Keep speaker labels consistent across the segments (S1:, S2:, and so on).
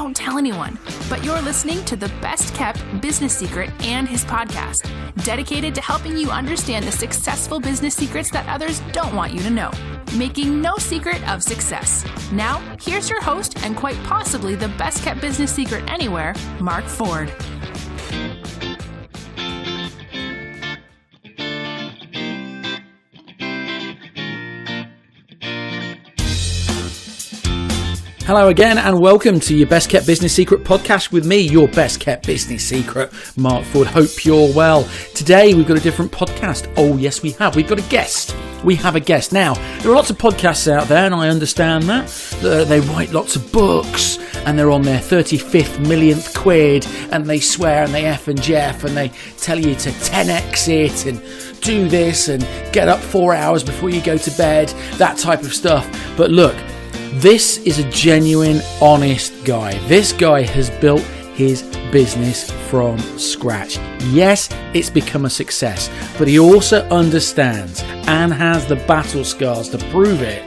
S1: won't tell anyone, but you're listening to the best kept business secret and his podcast, dedicated to helping you understand the successful business secrets that others don't want you to know, making no secret of success. Now, here's your host and quite possibly the best kept business secret anywhere, Mark Ford.
S2: Hello again and welcome to your Best Kept Business Secret podcast with me, your Best Kept Business Secret, Mark Ford. Hope you're well. Today we've got a different podcast. Oh yes we have. We've got a guest. We have a guest. Now, there are lots of podcasts out there and I understand that. They write lots of books and they're on their 35th millionth quid and they swear and they F and Jeff and they tell you to 10x it and do this and get up 4 hours before you go to bed, that type of stuff. But look, this is a genuine, honest guy. This guy has built his business from scratch. Yes, it's become a success, but he also understands and has the battle scars to prove it,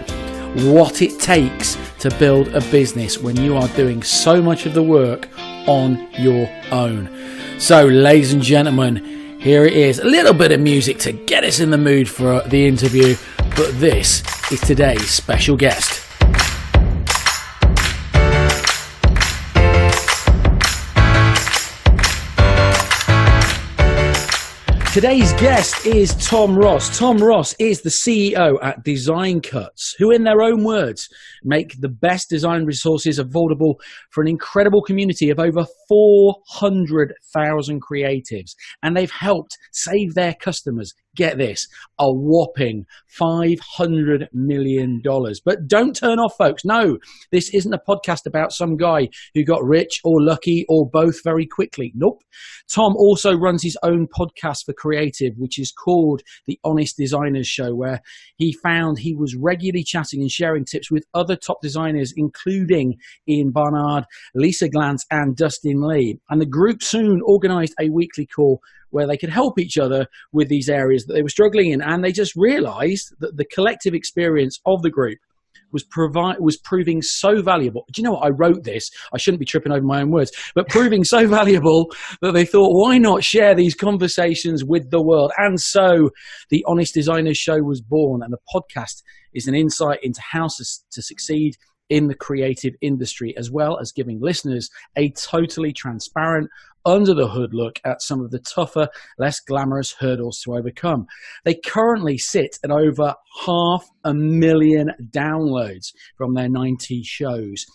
S2: what it takes to build a business when you are doing so much of the work on your own. So, ladies and gentlemen, here it is. A little bit of music to get us in the mood for the interview, but this is today's special guest. Today's guest is Tom Ross. Tom Ross is the CEO at Design Cuts, who in their own words make the best design resources available for an incredible community of over 400,000 creatives. And they've helped save their customers, get this, a whopping $500 million. But don't turn off, folks. No, this isn't a podcast about some guy who got rich or lucky or both very quickly. Nope. Tom also runs his own podcast for creative, which is called The Honest Designers Show, where he found he was regularly chatting and sharing tips with other top designers, including Ian Barnard, Lisa Glantz, and Dustin Lee. And the group soon organized a weekly call where they could help each other with these areas that they were struggling in. And they just realized that the collective experience of the group was proving so valuable. Do you know what? I wrote this. I shouldn't be tripping over my own words, but proving so valuable that they thought, why not share these conversations with the world? And so the Honest Designers Show was born, and the podcast is an insight into how to succeed in the creative industry, as well as giving listeners a totally transparent, under the hood look at some of the tougher, less glamorous hurdles to overcome. They currently sit at over 500,000 downloads from their 90 shows.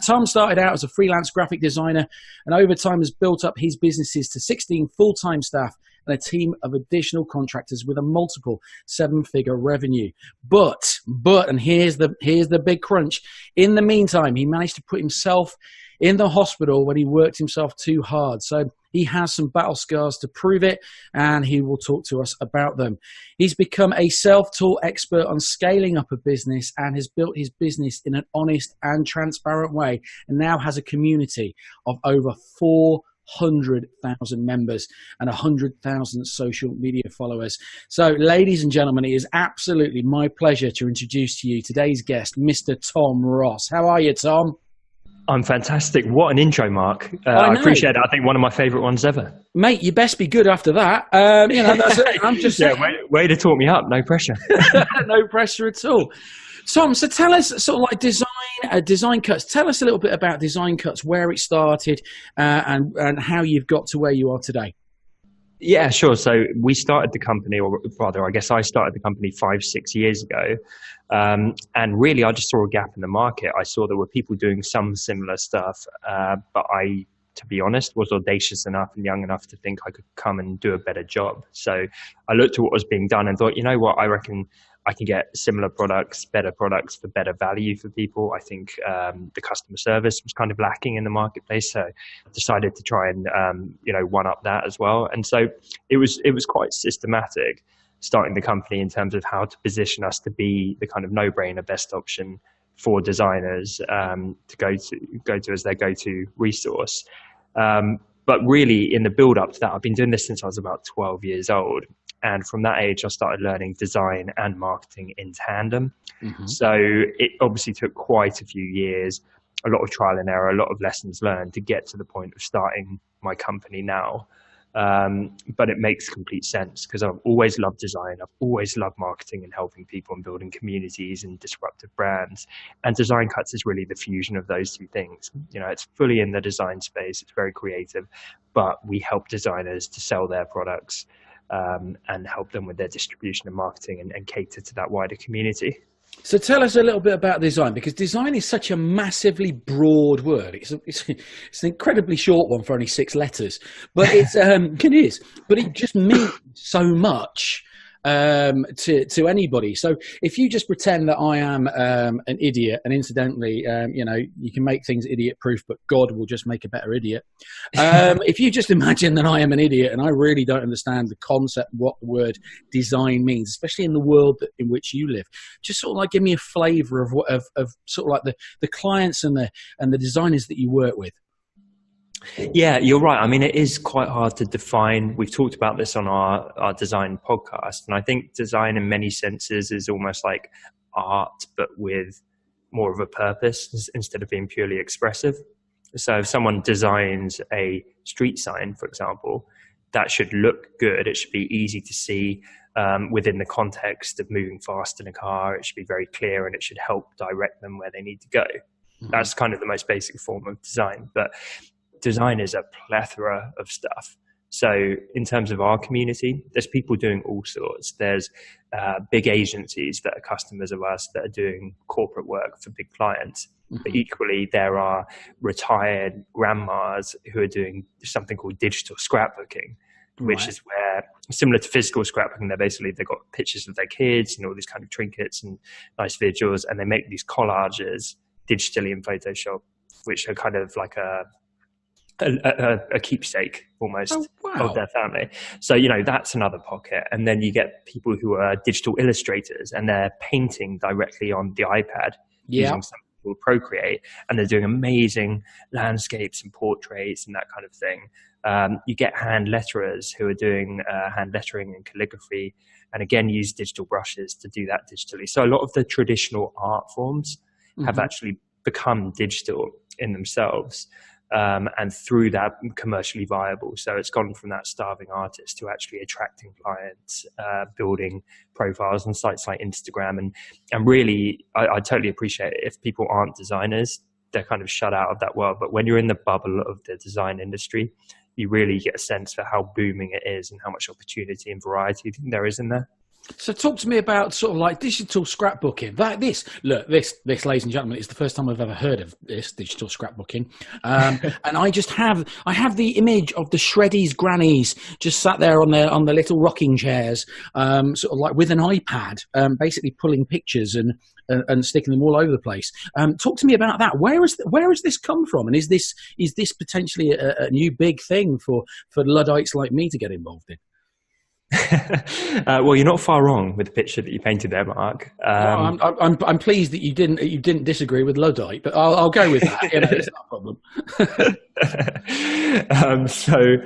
S2: Tom started out as a freelance graphic designer and over time has built up his businesses to 16 full-time staff and a team of additional contractors with a multiple seven-figure revenue. But, and here's the big crunch. In the meantime, he managed to put himself in the hospital when he worked himself too hard. So he has some battle scars to prove it, and he will talk to us about them. He's become a self-taught expert on scaling up a business and has built his business in an honest and transparent way, and now has a community of over 400,000 members and 100,000 social media followers. So, ladies and gentlemen, it is absolutely my pleasure to introduce to you today's guest, Mr. Tom Ross. How are you, Tom?
S3: I'm fantastic. What an intro, Mark. I appreciate it. I think one of my favourite ones ever.
S2: Mate, you best be good after that. I'm just saying.
S3: Way to talk me up. No pressure.
S2: No pressure at all. Tom, so tell us, sort of like Design Cuts. Tell us a little bit about Design Cuts, where it started, and how you've got to where you are today.
S3: Yeah, sure. So we started the company, or rather, I guess I started the company 5-6 years ago. And really, I just saw a gap in the market. I saw there were people doing some similar stuff, but I, to be honest, was audacious enough and young enough to think I could come and do a better job. So I looked at what was being done and thought, you know what, I reckon I can get similar products, better products for better value for people. I think the customer service was kind of lacking in the marketplace, so I decided to try and one up that as well. And so it was quite systematic starting the company in terms of how to position us to be the kind of no-brainer best option for designers to go to as their go-to resource. But really, in the build-up to that, I've been doing this since I was about 12 years old. And from that age, I started learning design and marketing in tandem. Mm-hmm. So it obviously took quite a few years a lot of trial and error, a lot of lessons learned to get to the point of starting my company now. But it makes complete sense because I've always loved design. I've always loved marketing and helping people and building communities and disruptive brands. And Design Cuts is really the fusion of those two things. It's fully in the design space. It's very creative, but we help designers to sell their products and help them with their distribution and marketing and cater to that wider community.
S2: So tell us a little bit about design, because design is such a massively broad word. It's an incredibly short one for only 6 letters, but it is. But it just means so much to anybody. So if you just pretend that I am an idiot, and incidentally, you can make things idiot-proof, but God will just make a better idiot. If you just imagine that I am an idiot and I really don't understand the concept, what the word design means, especially in the world in which you live, just sort of like give me a flavour of sort of like the clients and the designers that you work with.
S3: Yeah, you're right. I mean, it is quite hard to define. We've talked about this on our design podcast, and I think design in many senses is almost like art, but with more of a purpose instead of being purely expressive. So if someone designs a street sign, for example, that should look good. It should be easy to see within the context of moving fast in a car. It should be very clear, and it should help direct them where they need to go. Mm-hmm. That's kind of the most basic form of design. But design is a plethora of stuff. So in terms of our community, there's people doing all sorts. There's big agencies that are customers of us that are doing corporate work for big clients. Mm-hmm. But equally, there are retired grandmas who are doing something called digital scrapbooking, which is where, similar to physical scrapbooking, they've got pictures of their kids and all these kind of trinkets and nice visuals, and they make these collages digitally in Photoshop, which are kind of like a keepsake almost of their family. So, that's another pocket. And then you get people who are digital illustrators and they're painting directly on the iPad using something called Procreate, and they're doing amazing landscapes and portraits and that kind of thing. You get hand letterers who are doing hand lettering and calligraphy, and again use digital brushes to do that digitally. So a lot of the traditional art forms have actually become digital in themselves. And through that, commercially viable. So it's gone from that starving artist to actually attracting clients, building profiles on sites like Instagram. And really, I totally appreciate it. If people aren't designers, they're kind of shut out of that world. But when you're in the bubble of the design industry, you really get a sense for how booming it is and how much opportunity and variety there is in there.
S2: So talk to me about sort of like digital scrapbooking. This, ladies and gentlemen, is the first time I've ever heard of this digital scrapbooking. And I have the image of the shreddies grannies just sat there on the little rocking chairs, sort of like with an iPad, basically pulling pictures and sticking them all over the place. Talk to me about that. Where has this come from? And is this potentially a new big thing for Luddites like me to get involved in?
S3: Well, you're not far wrong with the picture that you painted there, Mark.
S2: I'm pleased that you didn't disagree with Luddite, but I'll go with that. It's not a problem.
S3: So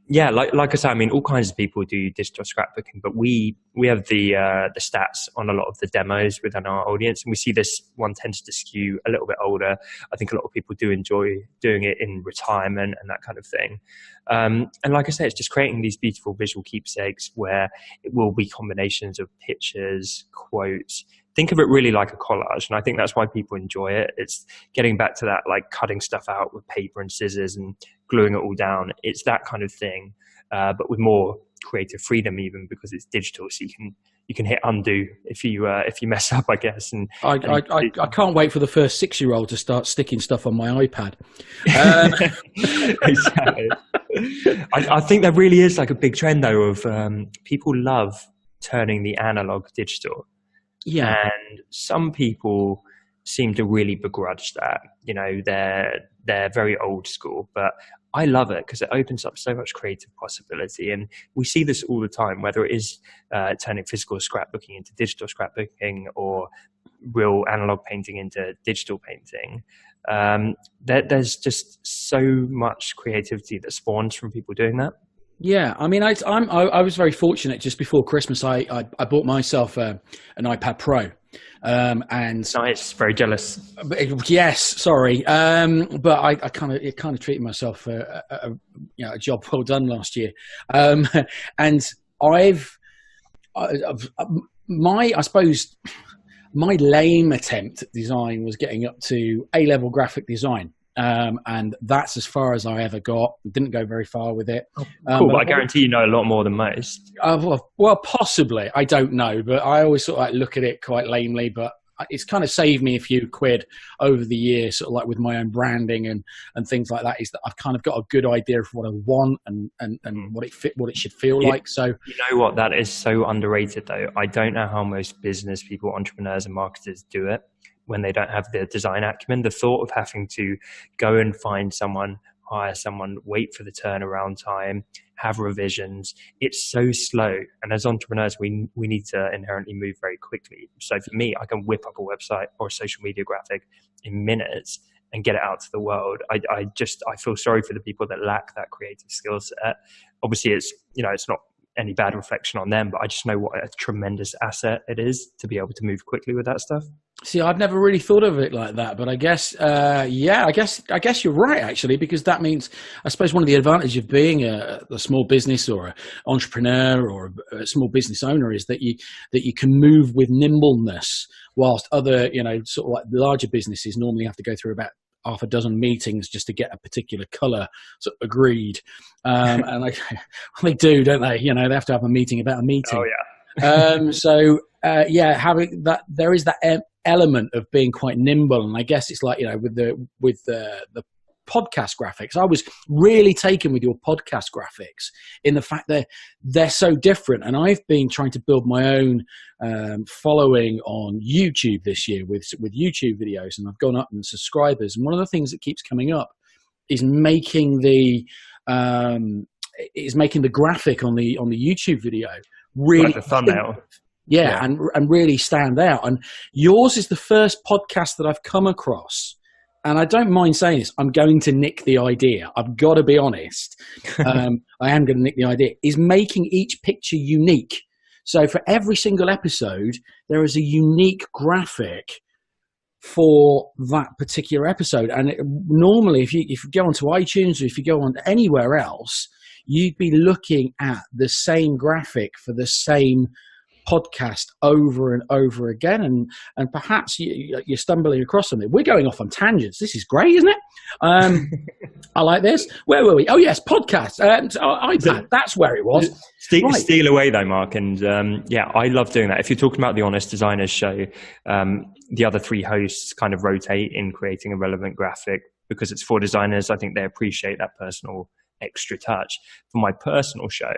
S3: yeah, like I said, I mean, all kinds of people do digital scrapbooking, but we have the stats on a lot of the demos within our audience, and we see this one tends to skew a little bit older. I think a lot of people do enjoy doing it in retirement and that kind of thing. And like I say, it's just creating these beautiful visual keepsakes where it will be combinations of pictures, quotes. Think of it really like a collage, and I think that's why people enjoy it. It's getting back to that, like cutting stuff out with paper and scissors and gluing it all down. It's that kind of thing, but with more creative freedom, even because it's digital. So you can hit undo if you mess up, I guess. And
S2: I can't wait for the first 6-year-old to start sticking stuff on my iPad.
S3: Exactly. I think there really is like a big trend though of people love turning the analog digital.
S2: Yeah.
S3: And some people seem to really begrudge that. They're very old school, but I love it because it opens up so much creative possibility. And we see this all the time, whether it is turning physical scrapbooking into digital scrapbooking or real analog painting into digital painting. There's just so much creativity that spawns from people doing that.
S2: Yeah, I mean, I was very fortunate. Just before Christmas, I bought myself an iPad Pro, and
S3: Nice, very jealous.
S2: yes, sorry, but I kind of treated myself a job well done last year, and I've I suppose my lame attempt at design was getting up to A-level graphic design. And that's as far as I ever got. Didn't go very far with it.
S3: Cool, but I guarantee you know a lot more than most.
S2: Well, possibly. I don't know, but I always sort of like look at it quite lamely. But it's kind of saved me a few quid over the years, sort of like with my own branding and things like that. Is that I've kind of got a good idea of what I want and what it should feel like. So
S3: you know what, that is so underrated though. I don't know how most business people, entrepreneurs, and marketers do it when they don't have the design acumen. The thought of having to go and find someone, hire someone, wait for the turnaround time, have revisions, it's so slow. And as entrepreneurs, we need to inherently move very quickly. So for me, I can whip up a website or a social media graphic in minutes and get it out to the world. I feel sorry for the people that lack that creative skill set. Obviously, it's not any bad reflection on them, but I just know what a tremendous asset it is to be able to move quickly with that stuff.
S2: See, I've never really thought of it like that, but I guess, I guess you're right actually, because that means, I suppose, one of the advantages of being a small business or an entrepreneur or a small business owner is that you can move with nimbleness, whilst other, sort of like larger businesses normally have to go through about half a dozen meetings just to get a particular color sort of agreed. And they do, don't they? They have to have a meeting about a meeting.
S3: Oh yeah.
S2: Having that, there is that element of being quite nimble. And I guess it's like, with the podcast graphics, I was really taken with your podcast graphics in the fact that they're so different. And I've been trying to build my own following on YouTube this year with YouTube videos, and I've gone up in subscribers. And one of the things that keeps coming up is making the graphic on the YouTube video really
S3: like the thumbnail.
S2: Yeah, and really stand out. And yours is the first podcast that I've come across, and I don't mind saying this, I'm going to nick the idea. I've got to be honest. I am going to nick the idea, is making each picture unique. So for every single episode, there is a unique graphic for that particular episode. And normally, if you go onto iTunes or if you go on anywhere else, you'd be looking at the same graphic for the same podcast over and over again, and perhaps you're stumbling across something. We're going off on tangents. This is great, isn't it? I like this. Where were we? Oh yes, podcast. iPad. That's where it was.
S3: Steal away though, Mark. And I love doing that. If you're talking about the Honest Designers show, the other three hosts kind of rotate in creating a relevant graphic because it's for designers. I think they appreciate that personal extra touch. For my personal show,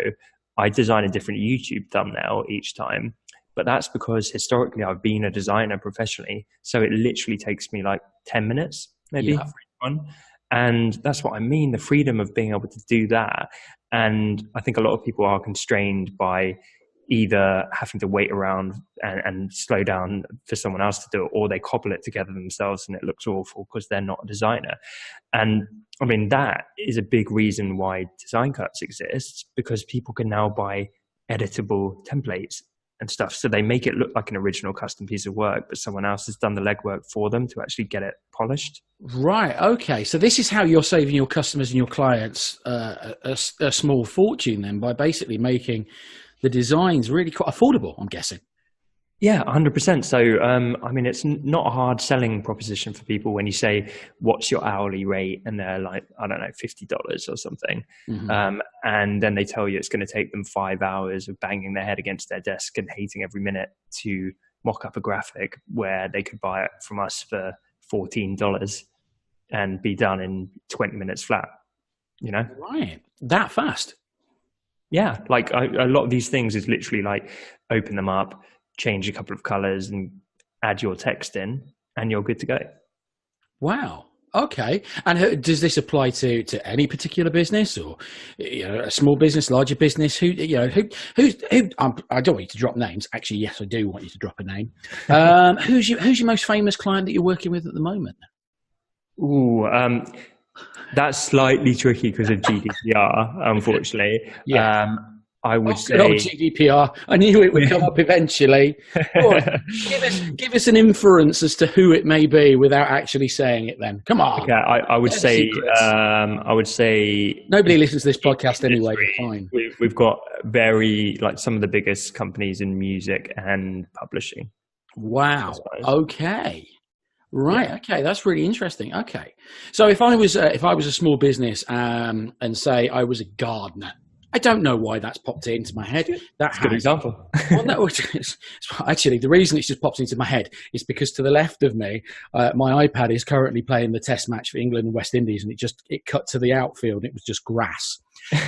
S3: I design a different YouTube thumbnail each time, but that's because historically I've been a designer professionally. So it literally takes me like 10 minutes, maybe for each one. And that's what I mean, the freedom of being able to do that. And I think a lot of people are constrained by either having to wait around and slow down for someone else to do it, or they cobble it together themselves and it looks awful because they're not a designer. And I mean, that is a big reason why Design Cuts exists, because people can now buy editable templates and stuff. So they make it look like an original custom piece of work, but someone else has done the legwork for them to actually get it polished. Right.
S2: Okay. So this is how you're saving your customers and your clients a small fortune then, by basically making the designs really quite affordable, I'm guessing.
S3: Yeah, 100%. So, I mean, it's not a hard selling proposition for people when you say, what's your hourly rate? And they're like, I don't know, $50 or something. Mm-hmm. And then they tell you it's going to take them 5 hours of banging their head against their desk and hating every minute to mock up a graphic, where they could buy it from us for $14 and be done in 20 minutes flat,
S2: Right. That fast.
S3: Yeah. Like a lot of these things is literally like open them up, change a couple of colors and add your text in, and you're good to go. Wow.
S2: Okay. And does this apply to any particular business, or a small business, larger business? Who I don't want you to drop names. Actually, yes, I do want you to drop a name. Who's your most famous client that you're working with at the moment?
S3: That's slightly tricky because of GDPR, unfortunately.
S2: Yeah.
S3: I would
S2: Good old
S3: say
S2: GDPR. I knew it would come up eventually. Go on, give us an inference as to who it may be without actually saying it then. Come on.
S3: okay, I would
S2: They're the
S3: say
S2: secrets.
S3: I would say
S2: Nobody listens to this
S3: in
S2: podcast
S3: the
S2: anyway.
S3: industry,
S2: You're fine.
S3: we've got very like some of the biggest companies in music and publishing, I
S2: Wow.
S3: suppose.
S2: Okay. Right.
S3: Yeah.
S2: Okay. That's really interesting. Okay. So if I was a small business and say I was a gardener, I don't know why that's popped into my head.
S3: That's a good example.
S2: Well, no, actually, the reason it's just popped into my head is because to the left of me, my iPad is currently playing the Test match for England and West Indies, and it cut to the outfield, and it was just grass.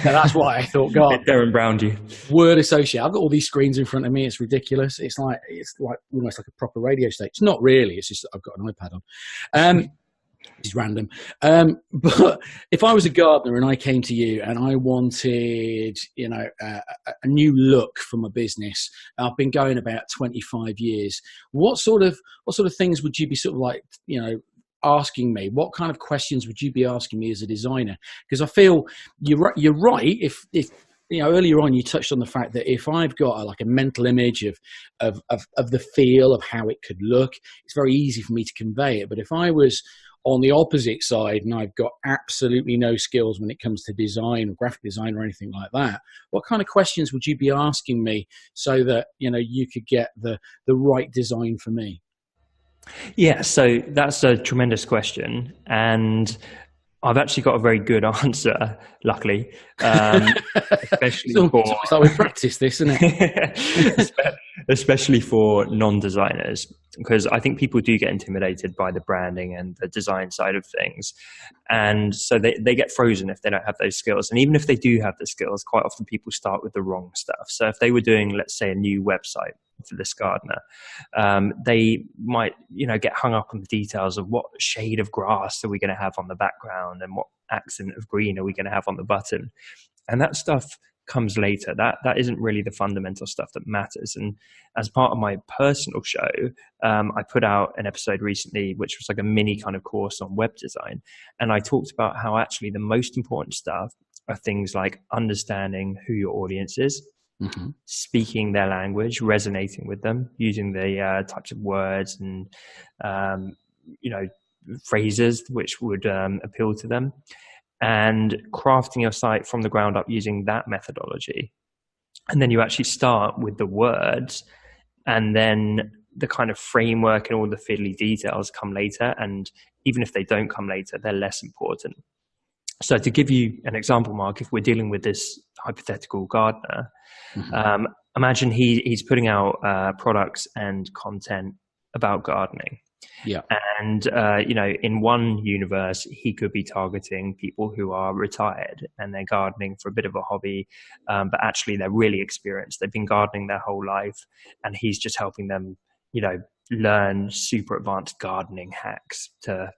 S2: Now, that's why I thought, God,
S3: Darren Browned you.
S2: word associate. I've got all these screens in front of me. It's ridiculous. It's like almost like a proper radio station. It's not really. It's just that I've got an iPad on. It's random. But if I was a gardener and I came to you and I wanted, a new look for my business, I've been going about 25 years. What sort of things would you be sort of like, asking me? What kind of questions would you be asking me as a designer? Because I feel you're right. If earlier on you touched on the fact that if I've got a mental image of the feel of how it could look, it's very easy for me to convey it. But if I was on the opposite side and I've got absolutely no skills when it comes to design or graphic design or anything like that, what kind of questions would you be asking me so that you could get the right design for me?
S3: Yeah, so that's a tremendous question, and I've actually got a very good answer, luckily, especially for
S2: it's almost like we practice this, isn't it?
S3: especially for non-designers, because I think people do get intimidated by the branding and the design side of things, and so they get frozen if they don't have those skills. And even if they do have the skills, quite often people start with the wrong stuff. So if they were doing, let's say, a new website for this gardener, they might get hung up on the details of what shade of grass are we going to have on the background and what accent of green are we going to have on the button, and that stuff comes later. That isn't really the fundamental stuff that matters. And as part of my personal show, I put out an episode recently which was like a mini kind of course on web design, and I talked about how actually the most important stuff are things like understanding who your audience is, mm-hmm. speaking their language, resonating with them, using the types of words and phrases which would appeal to them, and crafting your site from the ground up using that methodology. And then you actually start with the words, and then the kind of framework and all the fiddly details come later. And even if they don't come later, they're less important. So to give you an example, Mark, if we're dealing with this hypothetical gardener, mm-hmm. Imagine he's putting out products and content about gardening.
S2: Yeah.
S3: And, in one universe, he could be targeting people who are retired and they're gardening for a bit of a hobby, but actually they're really experienced. They've been gardening their whole life, and he's just helping them, learn super advanced gardening hacks to,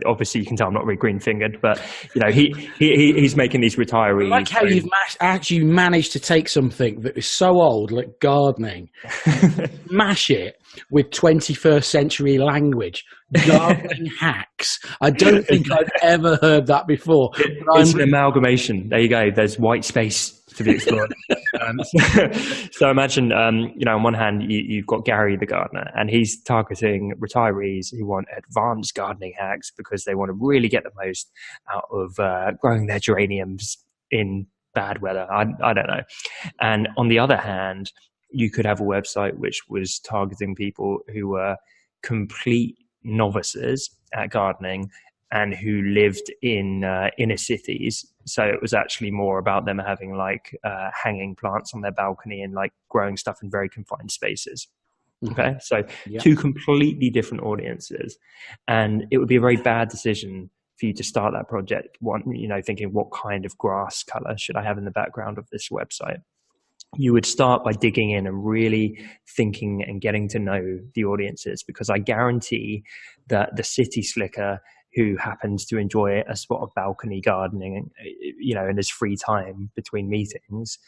S3: obviously you can tell I'm not very green fingered, but he's making these retirees.
S2: I like how you've actually managed to take something that is so old, like gardening, mash it with 21st century language, gardening hacks. I don't think I've ever heard that before.
S3: It's an amalgamation. There you go. There's white space to be explored. So imagine, on one hand, you've got Gary the gardener, and he's targeting retirees who want advanced gardening hacks because they want to really get the most out of growing their geraniums in bad weather. I don't know. And on the other hand, you could have a website which was targeting people who were complete novices at gardening and who lived in inner cities. So it was actually more about them having hanging plants on their balcony and growing stuff in very confined spaces. Okay. So two completely different audiences. And it would be a very bad decision for you to start that project, thinking what kind of grass color should I have in the background of this website? You would start by digging in and really thinking and getting to know the audiences, because I guarantee that the city slicker who happens to enjoy a spot of balcony gardening, in his free time between meetings,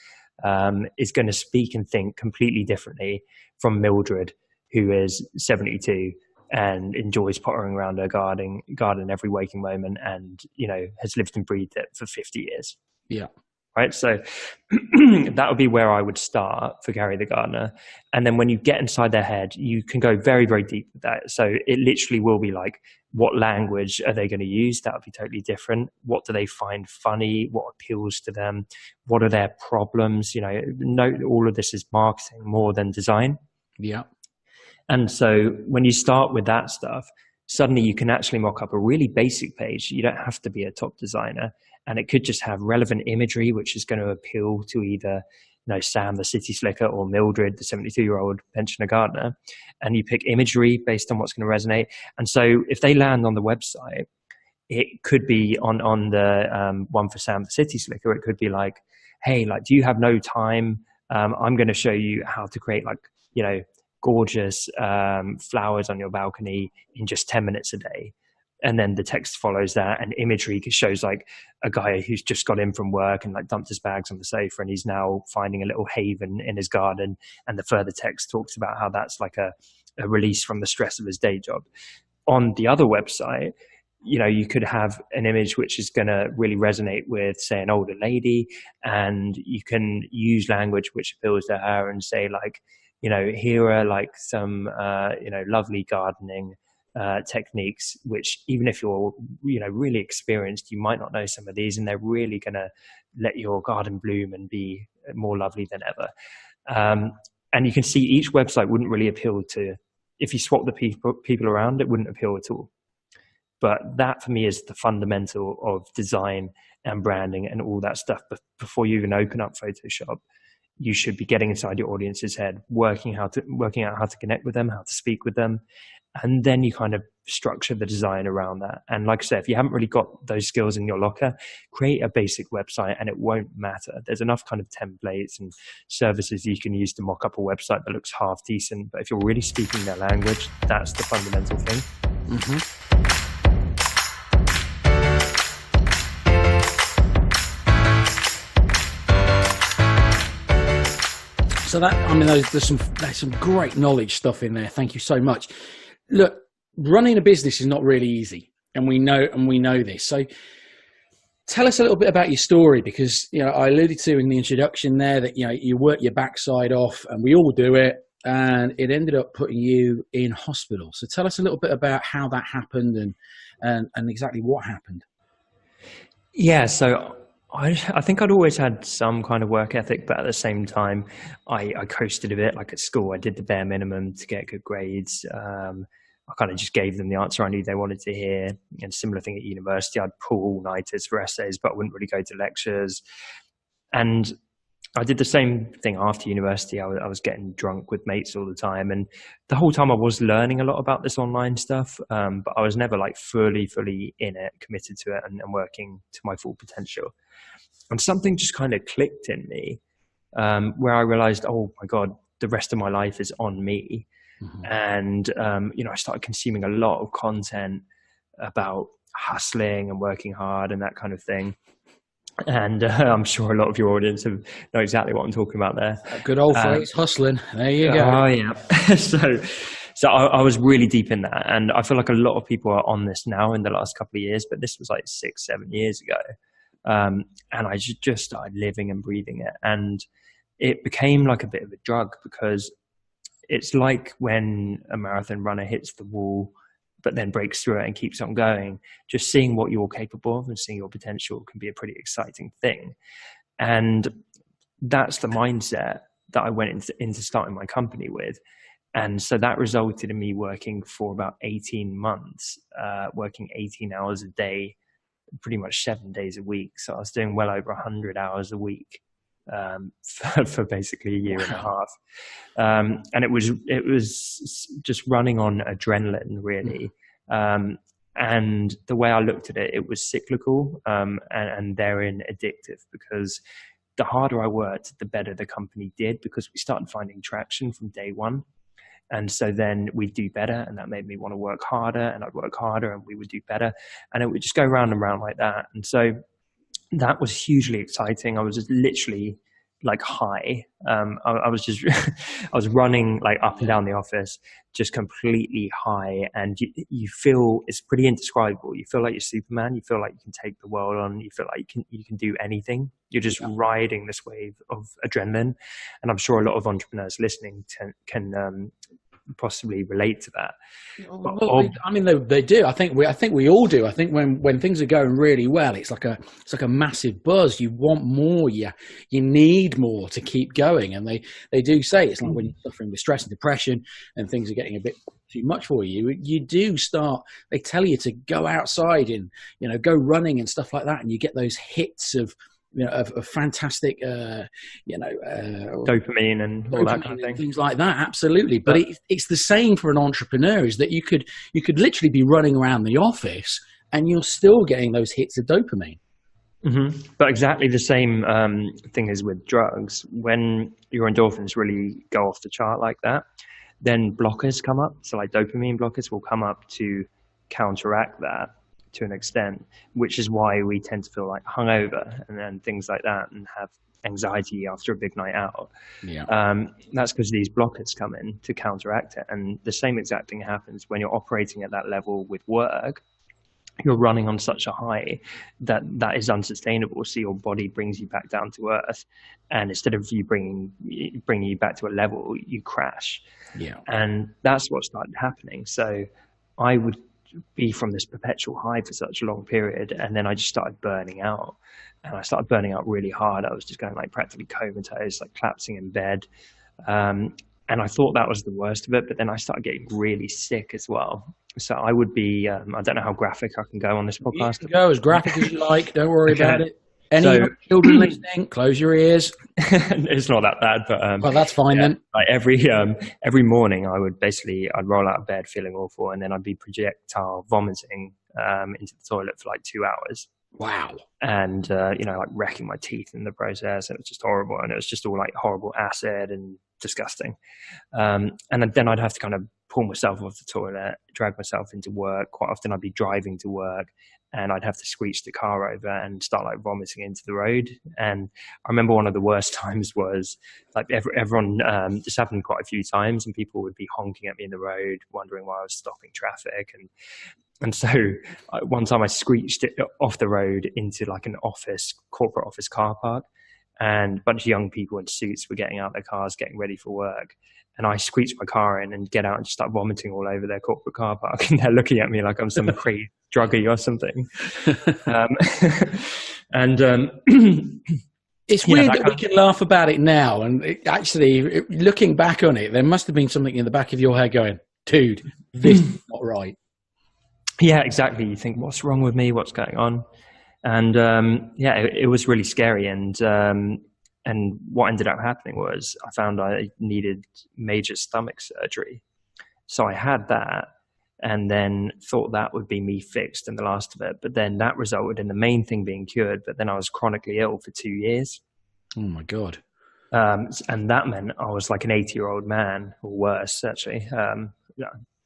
S3: is going to speak and think completely differently from Mildred, who is 72 and enjoys pottering around her garden every waking moment, and has lived and breathed it for 50 years.
S2: Yeah.
S3: Right. So that would be where I would start for Gary the Gardener. And then when you get inside their head, you can go very, very deep with that. So it literally will be like, what language are they going to use? That would be totally different. What do they find funny? What appeals to them? What are their problems? Note all of this is marketing more than design.
S2: Yeah.
S3: And so when you start with that stuff, suddenly you can actually mock up a really basic page. You don't have to be a top designer. And it could just have relevant imagery, which is going to appeal to either, Sam, the city slicker, or Mildred, the 72-year-old pensioner gardener. And you pick imagery based on what's going to resonate. And so if they land on the website, it could be on the one for Sam, the city slicker. It could be like, hey, do you have no time? I'm going to show you how to create gorgeous flowers on your balcony in just 10 minutes a day. And then the text follows that, and imagery shows like a guy who's just got in from work and dumped his bags on the sofa, and he's now finding a little haven in his garden. And the further text talks about how that's like a release from the stress of his day job. On the other website, you could have an image which is going to really resonate with, say, an older lady, and you can use language which appeals to her and say here are some lovely gardening techniques, which even if you're really experienced, you might not know some of these, and they're really going to let your garden bloom and be more lovely than ever. And you can see each website wouldn't really appeal to, if you swap the people around, it wouldn't appeal at all. But that for me is the fundamental of design and branding and all that stuff. But before you even open up Photoshop, you should be getting inside your audience's head, working out how to connect with them, how to speak with them. And then you kind of structure the design around that. And like I said, if you haven't really got those skills in your locker, create a basic website and it won't matter. There's enough kind of templates and services you can use to mock up a website that looks half decent. But if you're really speaking their language, that's the fundamental thing.
S2: Mm-hmm. So there's some great knowledge stuff in there. Thank you so much. Look, running a business is not really easy, and we know this. So tell us a little bit about your story, because I alluded to in the introduction there that you work your backside off, and we all do it, and it ended up putting you in hospital. So tell us a little bit about how that happened and exactly what happened.
S3: Yeah, so I think I'd always had some kind of work ethic, but at the same time, I coasted a bit. Like at school, I did the bare minimum to get good grades. I kind of just gave them the answer I knew they wanted to hear. And similar thing at university, I'd pull all-nighters for essays, but I wouldn't really go to lectures. And I did the same thing after university. I was getting drunk with mates all the time. And the whole time I was learning a lot about this online stuff, but I was never fully in it, committed to it and working to my full potential. And something just kind of clicked in me where I realized, oh my God, the rest of my life is on me. Mm-hmm. And, I started consuming a lot of content about hustling and working hard and that kind of thing. And I'm sure a lot of your audience know exactly what I'm talking about there.
S2: Good old phrase, hustling. There you go.
S3: Oh, yeah. So I was really deep in that. And I feel like a lot of people are on this now in the last couple of years, but this was 6-7 years ago. And I just started living and breathing it. And it became like a bit of a drug, because it's like when a marathon runner hits the wall, but then breaks through it and keeps on going. Just seeing what you're capable of and seeing your potential can be a pretty exciting thing. And that's the mindset that I went into starting my company with. And so that resulted in me working for about 18 months, working 18 hours a day, pretty much 7 days a week. So I was doing well over 100 hours a week for basically a year and a half. And it was just running on adrenaline, really. And the way I looked at it, it was cyclical and therein addictive, because the harder I worked, the better the company did, because we started finding traction from day one. And so then we'd do better, and that made me want to work harder, and I'd work harder and we would do better. And it would just go round and round like that. And so that was hugely exciting. I was just literally like high. I was just, I was running like up and down the office, just completely high. And you feel, it's pretty indescribable. You feel like you're Superman. You feel like you can take the world on. You feel like you can do anything. You're just riding this wave of adrenaline. And I'm sure a lot of entrepreneurs listening can possibly relate to that.
S2: Well, I mean, they do. I think we all do. I think when things are going really well, it's like a massive buzz. You want more. You need more to keep going. And they do say it's like when you're suffering with stress and depression and things are getting a bit too much for you. You do start. They tell you to go outside and go running and stuff like that, and you get those hits of of fantastic,
S3: dopamine and all that kind of thing,
S2: things like that. Absolutely, but it's the same for an entrepreneur. Is that you could literally be running around the office and you're still getting those hits of dopamine.
S3: Mm-hmm. But exactly the same thing is with drugs. When your endorphins really go off the chart like that, then blockers come up. So like dopamine blockers will come up to counteract that to an extent, which is why we tend to feel like hungover and things like that, and have anxiety after a big night out. That's because these blockers come in to counteract it. And the same exact thing happens when you're operating at that level with work. You're running on such a high that is unsustainable. So your body brings you back down to earth, and instead of you bringing you back to a level, you crash. And that's what started happening. So I would be from this perpetual high for such a long period, and then I just started burning out, and I started burning out really hard. I was just going like practically comatose, like collapsing in bed, and I thought that was the worst of it, but then I started getting really sick as well. So I would be I don't know how graphic I can go on this podcast.
S2: You can go as graphic as you like, don't worry about it. Any children listening, close your ears.
S3: It's not that bad, but
S2: well, that's fine then.
S3: Like every morning, I'd roll out of bed feeling awful, and then I'd be projectile vomiting into the toilet for like 2 hours.
S2: Wow.
S3: And like wrecking my teeth in the process. It was just horrible, and it was just all like horrible acid and disgusting. And then I'd have to kind of pull myself off the toilet, drag myself into work. Quite often I'd be driving to work, and I'd have to screech the car over and start like vomiting into the road. And I remember one of the worst times was like everyone, this happened quite a few times, and people would be honking at me in the road, wondering why I was stopping traffic. And so one time I screeched it off the road into like an corporate office car park, and a bunch of young people in suits were getting out of their cars, getting ready for work. And I screeched my car in and get out and just start vomiting all over their corporate car park. And they're looking at me like I'm some crazy druggie or something.
S2: It's weird that we can laugh about it now. And actually, looking back on it, there must have been something in the back of your head going, dude, this is not right.
S3: Yeah, exactly. You think, what's wrong with me? What's going on? And it was really scary. And what ended up happening was I found I needed major stomach surgery. So I had that, and then thought that would be me fixed and the last of it. But then that resulted in the main thing being cured. But then I was chronically ill for 2 years.
S2: Oh my God.
S3: And that meant I was like an 80-year-old man, or worse, actually.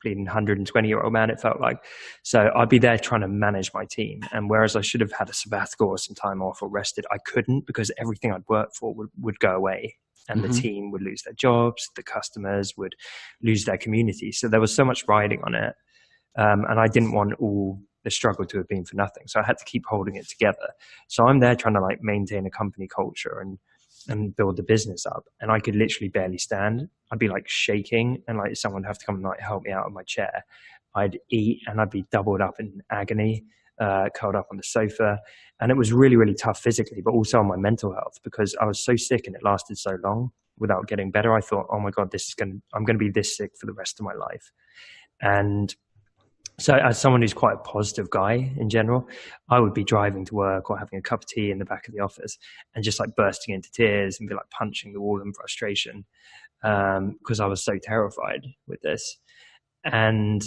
S3: Bleeding 120-year-old man, it felt like. So I'd be there trying to manage my team. And whereas I should have had a sabbatical or some time off or rested, I couldn't, because everything I'd worked for would go away. And the team would lose their jobs, the customers would lose their community. So there was so much riding on it. And I didn't want all the struggle to have been for nothing. So I had to keep holding it together. So I'm there trying to like maintain a company culture and build the business up. And I could literally barely stand. I'd be like shaking, and like someone would have to come and like help me out of my chair. I'd eat and I'd be doubled up in agony, curled up on the sofa. And it was really, really tough physically, but also on my mental health, because I was so sick and it lasted so long without getting better. I thought, oh my God, I'm going to be this sick for the rest of my life. And so as someone who's quite a positive guy in general, I would be driving to work or having a cup of tea in the back of the office and just like bursting into tears and be like punching the wall in frustration, because I was so terrified with this. And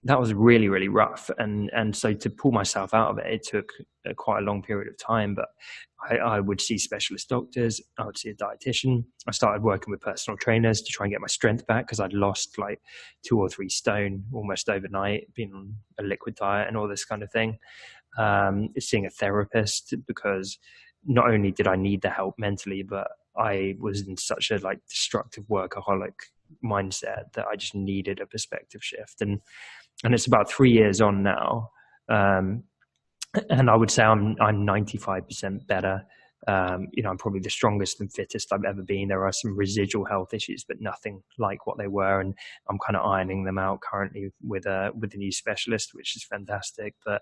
S3: that was really, really rough. And so to pull myself out of it, it took quite a long period of time. But I would see specialist doctors. I would see a dietitian. I started working with personal trainers to try and get my strength back, because I'd lost like 2 or 3 stone almost overnight, being on a liquid diet and all this kind of thing. Seeing a therapist, because not only did I need the help mentally, but I was in such a like destructive workaholic mindset that I just needed a perspective shift. And it's about 3 years on now. And I would say I'm 95% better. I'm probably the strongest and fittest I've ever been. There are some residual health issues, but nothing like what they were. And I'm kind of ironing them out currently with a new specialist, which is fantastic. But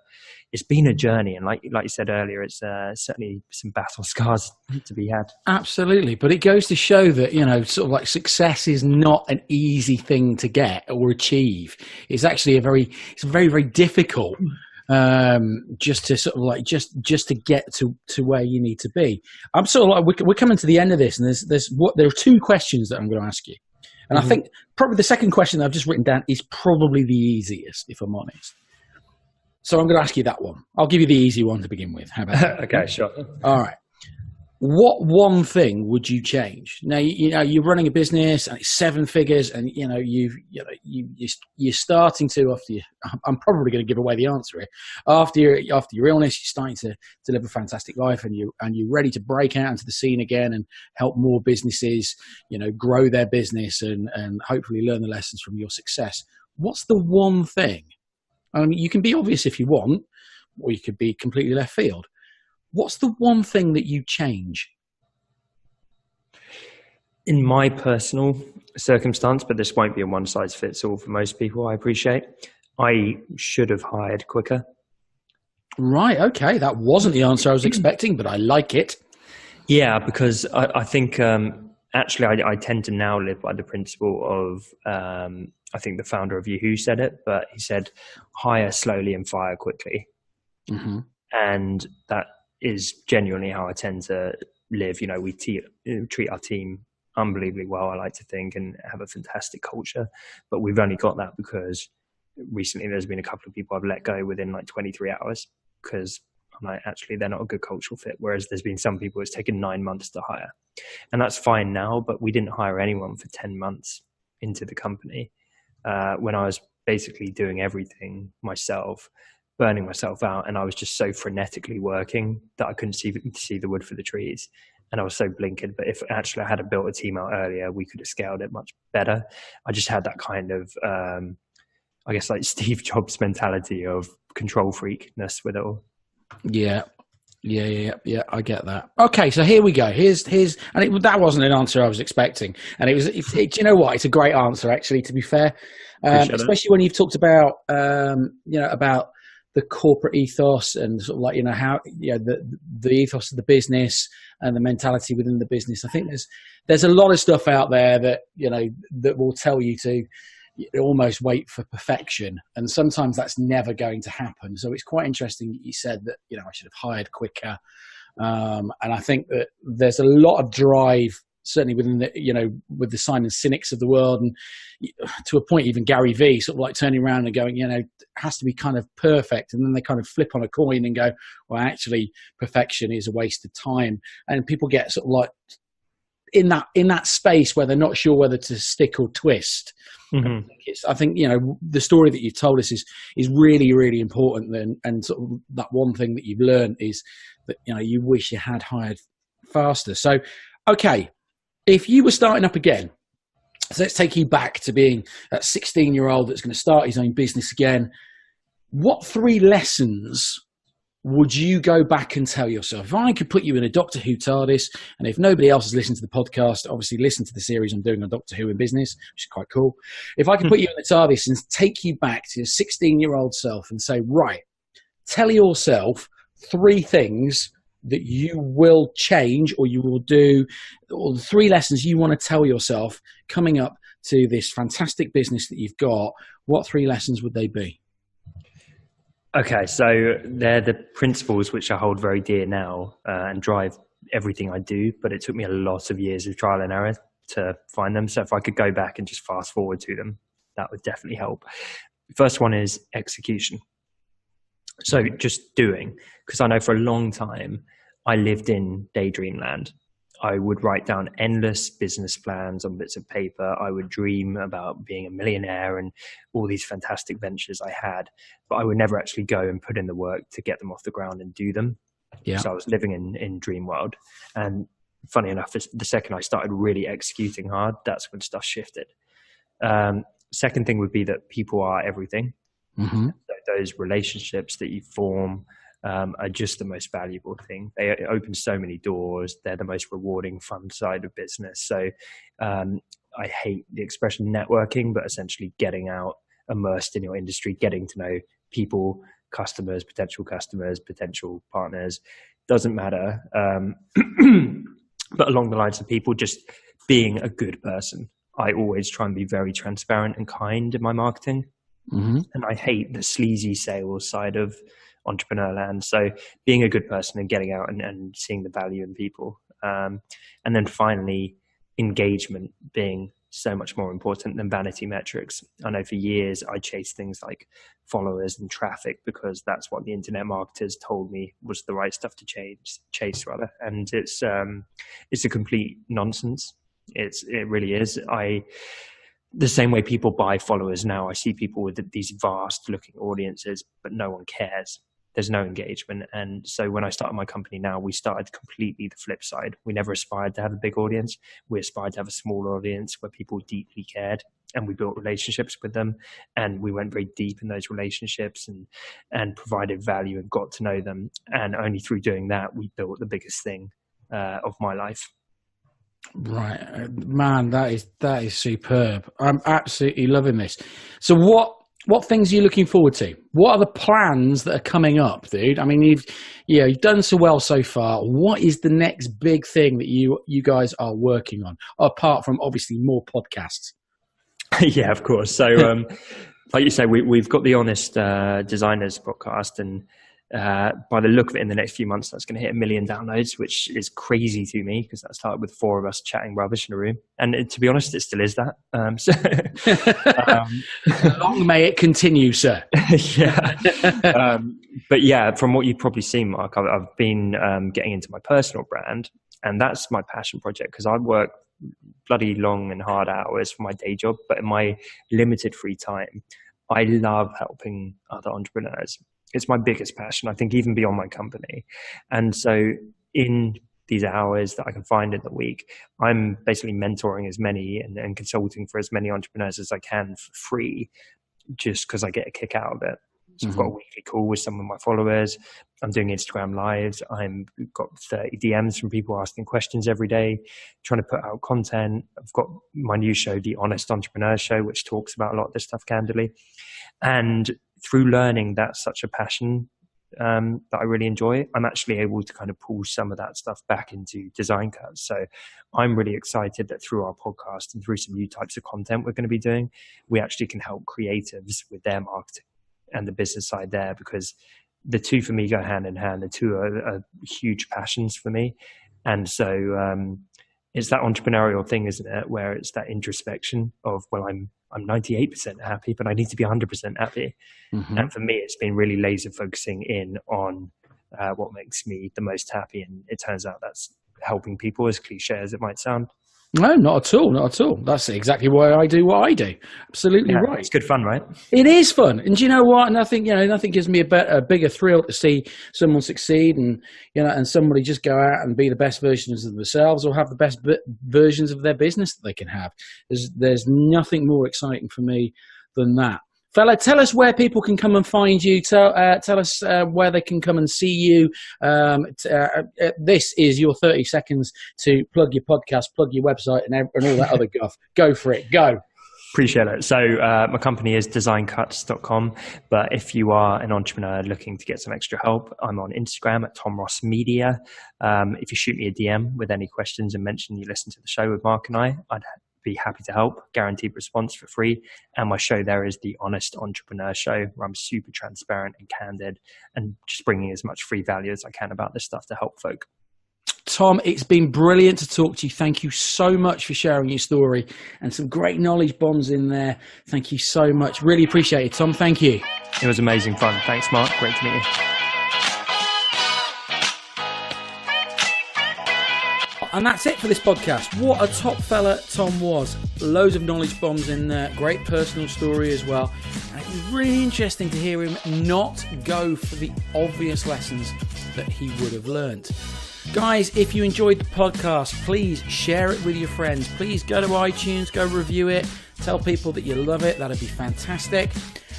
S3: it's been a journey. And like you said earlier, it's certainly some battle scars to be had.
S2: Absolutely. But it goes to show that, sort of like success is not an easy thing to get or achieve. It's actually it's very, very difficult. Just to sort of like just to get to where you need to be. I'm sort of like we're coming to the end of this, and there are two questions that I'm going to ask you, and I think probably the second question that I've just written down is probably the easiest, if I'm honest. So I'm going to ask you that one. I'll give you the easy one to begin with. How about that?
S3: Okay, sure.
S2: All right. What one thing would you change? Now you're running a business and it's 7 figures, and you're starting to I'm probably going to give away the answer here. After your illness, you're starting to live a fantastic life, and you're ready to break out into the scene again and help more businesses, grow their business and hopefully learn the lessons from your success. What's the one thing? I mean, you can be obvious if you want, or you could be completely left field. What's the one thing that you change?
S3: In my personal circumstance, but this won't be a one size fits all for most people, I appreciate, I should have hired quicker.
S2: Right. Okay. That wasn't the answer I was expecting, but I like it.
S3: Yeah, because I think actually I tend to now live by the principle of, I think the founder of Yahoo said it, but he said, hire slowly and fire quickly. Mm-hmm. And that is genuinely how I tend to live. We treat our team unbelievably well, I like to think, and have a fantastic culture. But we've only got that because recently there's been a couple of people I've let go within like 23 hours because I'm like, actually, they're not a good cultural fit. Whereas there's been some people it's taken 9 months to hire. And that's fine now, but we didn't hire anyone for 10 months into the company when I was basically doing everything myself, burning myself out, and I was just so frenetically working that I couldn't see the wood for the trees, and I was so blinkered. But if actually I had built a team out earlier, we could have scaled it much better. I just had that kind of I guess like Steve Jobs mentality of control freakness with it all. Yeah,
S2: I get that. Okay, so here we go. Here's that wasn't an answer I was expecting, and you know what? It's a great answer, actually. To be fair, especially when you've talked about about the corporate ethos and sort of like how the ethos of the business and the mentality within the business. I think there's a lot of stuff out there that that will tell you to almost wait for perfection, and sometimes that's never going to happen. So it's quite interesting that you said that I should have hired quicker, and I think that there's a lot of drive certainly within the with the Simon Sinek's of the world, and to a point even Gary Vee sort of like turning around and going it has to be kind of perfect, and then they kind of flip on a coin and go, well, actually perfection is a waste of time, and people get sort of like in that space where they're not sure whether to stick or twist. Mm-hmm. I think the story that you've told us is really, really important, and sort of that one thing that you've learned is that you wish you had hired faster. So okay, if you were starting up again, so let's take you back to being that 16-year-old that's going to start his own business again. What 3 lessons would you go back and tell yourself? If I could put you in a Doctor Who TARDIS, and if nobody else has listened to the podcast, obviously listen to the series I'm doing on Doctor Who in business, which is quite cool. If I could put you in the TARDIS and take you back to your 16-year-old self and say, right, tell yourself 3 things that you will change or you will do, or the 3 lessons you want to tell yourself coming up to this fantastic business that you've got, what 3 lessons would they be?
S3: Okay, so they're the principles which I hold very dear now and drive everything I do, but it took me a lot of years of trial and error to find them. So if I could go back and just fast forward to them, that would definitely help. The first one is execution. So just doing, because I know for a long time I lived in daydream land. I would write down endless business plans on bits of paper. I would dream about being a millionaire and all these fantastic ventures I had, but I would never actually go and put in the work to get them off the ground and do them. Yeah. So I was living in dream world. And funny enough, the second I started really executing hard, that's when stuff shifted. Second thing would be that people are everything.
S2: Mm-hmm.
S3: So those relationships that you form are just the most valuable thing. They open so many doors. They're the most rewarding, fun side of business. So I hate the expression networking, but essentially getting out, immersed in your industry, getting to know people, customers, potential partners, doesn't matter. But along the lines of people, just being a good person. I always try and be very transparent and kind in my marketing.
S2: Mm-hmm.
S3: And I hate the sleazy sales side of entrepreneur land. So being a good person and getting out and seeing the value in people. And then finally, engagement being so much more important than vanity metrics. I know for years I chased things like followers and traffic because that's what the internet marketers told me was the right stuff to chase. And it's a complete nonsense. It really is. The same way people buy followers now, I see people with these vast looking audiences, but no one cares. There's no engagement. And so when I started my company now, we started completely the flip side. We never aspired to have a big audience. We aspired to have a small audience where people deeply cared, and we built relationships with them. And we went very deep in those relationships and provided value and got to know them. And only through doing that, we built the biggest thing of my life.
S2: Right, man, that is superb. I'm absolutely loving this. So what things are you looking forward to? What are the plans that are coming up, dude? I mean, you've done so well so far. What is the next big thing that you guys are working on, apart from obviously more podcasts?
S3: Yeah, of course. So, like you say, we've got the Honest Designers podcast, and by the look of it, in the next few months, that's going to hit 1 million downloads, which is crazy to me because that started with 4 of us chatting rubbish in a room. And to be honest, it still is that.
S2: Long may it continue, sir.
S3: Yeah. But yeah, from what you've probably seen, Mark, I've been getting into my personal brand, and that's my passion project because I work bloody long and hard hours for my day job, but in my limited free time, I love helping other entrepreneurs. It's my biggest passion, I think, even beyond my company. And so in these hours that I can find in the week, I'm basically mentoring as many and consulting for as many entrepreneurs as I can for free, just because I get a kick out of it. So I've got a weekly call with some of my followers. I'm doing Instagram lives. I've got 30 DMs from people asking questions every day, trying to put out content. I've got my new show, The Honest Entrepreneur Show, which talks about a lot of this stuff candidly. And through learning that's such a passion that I really enjoy, I'm actually able to kind of pull some of that stuff back into Design Cuts. So I'm really excited that through our podcast and through some new types of content we're going to be doing, we actually can help creatives with their marketing and the business side there, because the two for me go hand in hand. The two are huge passions for me. And so it's that entrepreneurial thing, isn't it? Where it's that introspection of, well, I'm 98% happy, but I need to be 100% happy. Mm-hmm. And for me, it's been really laser focusing in on what makes me the most happy. And it turns out that's helping people, as cliche as it might sound.
S2: No, not at all. Not at all. That's exactly why I do what I do. Absolutely right.
S3: It's good fun, right?
S2: It is fun. And do you know what? And I think, nothing gives me a bigger thrill to see someone succeed and, and somebody just go out and be the best versions of themselves or have the best versions of their business that they can have. There's nothing more exciting for me than that. Fella, tell us where people can come and find you. Tell us where they can come and see you. This is your 30 seconds to plug your podcast, plug your website, and all that other guff. Go for it. Go.
S3: Appreciate it. So my company is designcuts.com. But if you are an entrepreneur looking to get some extra help, I'm on Instagram at Tom Ross Media. If you shoot me a DM with any questions and mention you listen to the show with Mark and I'd be happy to help. Guaranteed response for free. And my show there is The Honest Entrepreneur Show, where I'm super transparent and candid and just bringing as much free value as I can about this stuff to help folk.
S2: Tom, it's been brilliant to talk to you. Thank you so much for sharing your story and some great knowledge bombs in there. Thank you so much. Really appreciate it, Tom. Thank you.
S3: It was amazing fun. Thanks, Mark. Great to meet you.
S2: And that's it for this podcast. What a top fella Tom was. Loads of knowledge bombs in there. Great personal story as well. And it was really interesting to hear him not go for the obvious lessons that he would have learnt. Guys, if you enjoyed the podcast, please share it with your friends. Please go to iTunes, go review it, tell people that you love it. That'd be fantastic.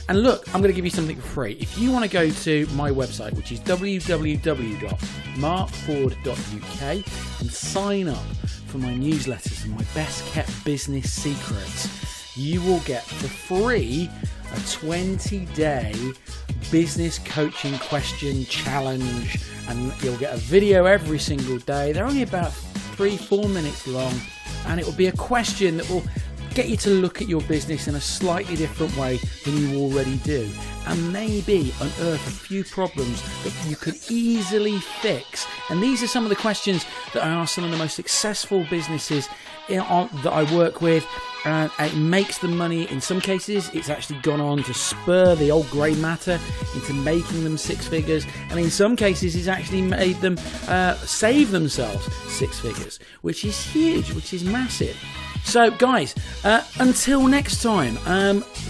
S2: And look, I'm going to give you something for free. If you want to go to my website, which is www.markford.uk, and sign up for my newsletters and my best kept business secrets, you will get for free a 20-day business coaching question challenge, and you'll get a video every single day. They're only about 3-4 minutes long, and it will be a question that will get you to look at your business in a slightly different way than you already do, and maybe unearth a few problems that you could easily fix. And these are some of the questions that I ask some of the most successful businesses that I work with, and it makes them money. In some cases, it's actually gone on to spur the old grey matter into making them six figures, and in some cases, it's actually made them save themselves six figures, which is huge, which is massive. So, guys, until next time,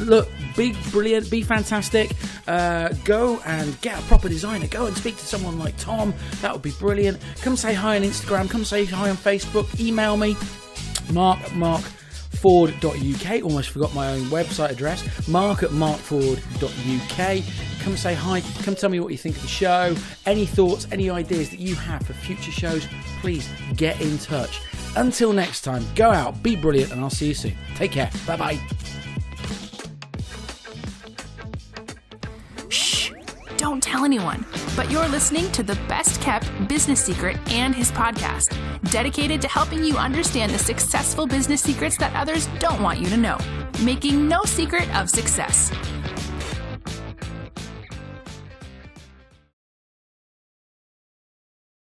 S2: look, be brilliant, be fantastic. Go and get a proper designer. Go and speak to someone like Tom. That would be brilliant. Come say hi on Instagram. Come say hi on Facebook. Email me, mark@markford.uk. Almost forgot my own website address, mark@markford.uk. Come say hi. Come tell me what you think of the show. Any thoughts, any ideas that you have for future shows, please get in touch. Until next time, go out, be brilliant, and I'll see you soon. Take care. Bye-bye.
S1: Shh, don't tell anyone. But you're listening to the best kept business secret and his podcast, dedicated to helping you understand the successful business secrets that others don't want you to know, making no secret of success.